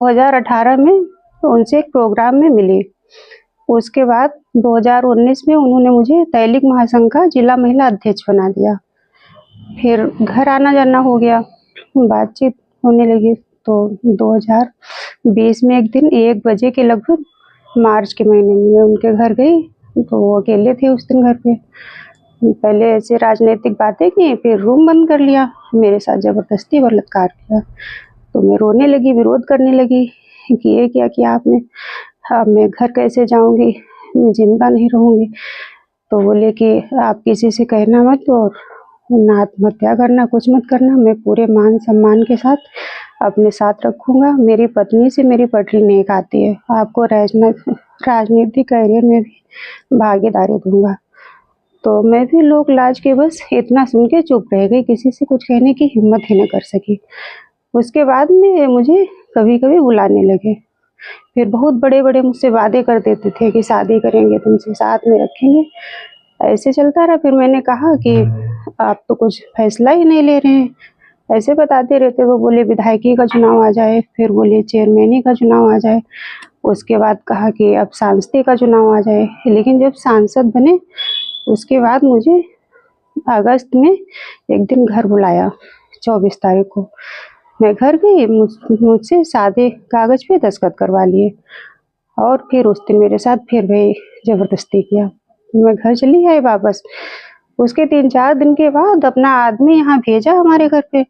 2018 में उनसे एक प्रोग्राम में मिली। उसके बाद 2019 में उन्होंने मुझे तैलिक महासंघ का जिला महिला अध्यक्ष बना दिया। फिर घर आना जाना हो गया, बातचीत होने लगी। तो 2020 में एक दिन 1 बजे के लगभग मार्च के महीने में मैं उनके घर गई, तो वो अकेले थे उस दिन घर पे। पहले ऐसे राजनीतिक बातें की, फिर रूम बंद कर लिया, मेरे साथ ज़बरदस्ती बलात्कार किया। तो मैं रोने लगी, विरोध करने लगी कि ये क्या किया आपने, अब मैं घर कैसे जाऊँगी, मैं ज़िंदा नहीं रहूँगी। तो बोले कि आप किसी से कहना मत और ना आत्महत्या करना, कुछ मत करना, मैं पूरे मान सम्मान के साथ अपने साथ रखूँगा। मेरी पत्नी से मेरी पटरी नहीं खाती है, आपको राजनीतिक करियर में भी भागीदारी दूँगा। तो मैं भी लोक लाज के बस इतना सुन के चुप रह गई, किसी से कुछ कहने की हिम्मत ही न कर सकी। उसके बाद में मुझे कभी-कभी बुलाने लगे, फिर बहुत बड़े-बड़े मुझसे वादे कर देते थे कि शादी करेंगे तुमसे, साथ में रखेंगे। ऐसे चलता रहा। फिर मैंने कहा कि आप तो कुछ फैसला ही नहीं ले रहे हैं, ऐसे बताते रहते। वो बोले विधायकी का चुनाव आ जाए, फिर बोले चेयरमैनी का चुनाव आ जाए, उसके बाद कहा कि अब सांसद का चुनाव आ जाए। लेकिन जब सांसद बने उसके बाद मुझे अगस्त में एक दिन घर बुलाया, 24 तारीख को। मैं घर गई, मुझसे सादे कागज़ पे दस्तखत करवा लिए और फिर उस दिन मेरे साथ फिर वही ज़बरदस्ती किया। मैं घर चली आई वापस। उसके 3-4 दिन के बाद अपना आदमी यहाँ भेजा हमारे घर पे,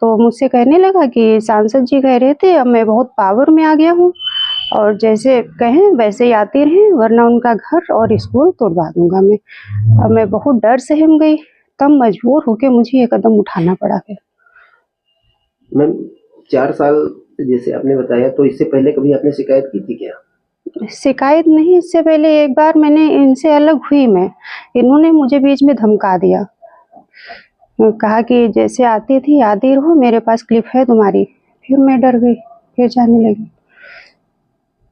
तो मुझसे कहने लगा कि सांसद जी कह रहे थे अब मैं बहुत पावर में आ गया हूँ और जैसे कहें वैसे ही आती रहें, वरना उनका घर और स्कूल तोड़वा दूँगा मैं। अब मैं बहुत डर सहम गई, तब मजबूर होके मुझे ये कदम उठाना पड़ा फिर। मैम 4 साल जैसे आपने बताया, तो इससे पहले कभी आपने शिकायत की थी क्या? शिकायत नहीं, इससे पहले एक बार मैंने इनसे अलग हुई मैं, इन्होंने मुझे बीच में धमका दिया। कहा कि जैसे आती थी आती रहो, मेरे पास क्लिप है तुम्हारी। फिर मैं डर गई, फिर जाने लगी।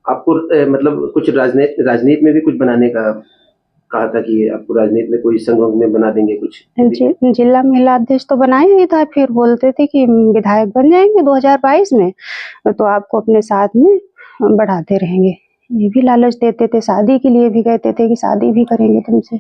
आपको मतलब कुछ राजनीति में भी कुछ बनाने का कहा था कि आपको राजनीति में कोई संघ में बना देंगे कुछ? जिला महिला अध्यक्ष तो बनाया ही था, फिर बोलते थे कि विधायक बन जाएंगे 2022 में, तो आपको अपने साथ में बढ़ाते रहेंगे। ये भी लालच देते थे, शादी के लिए भी कहते थे कि शादी भी करेंगे तुमसे।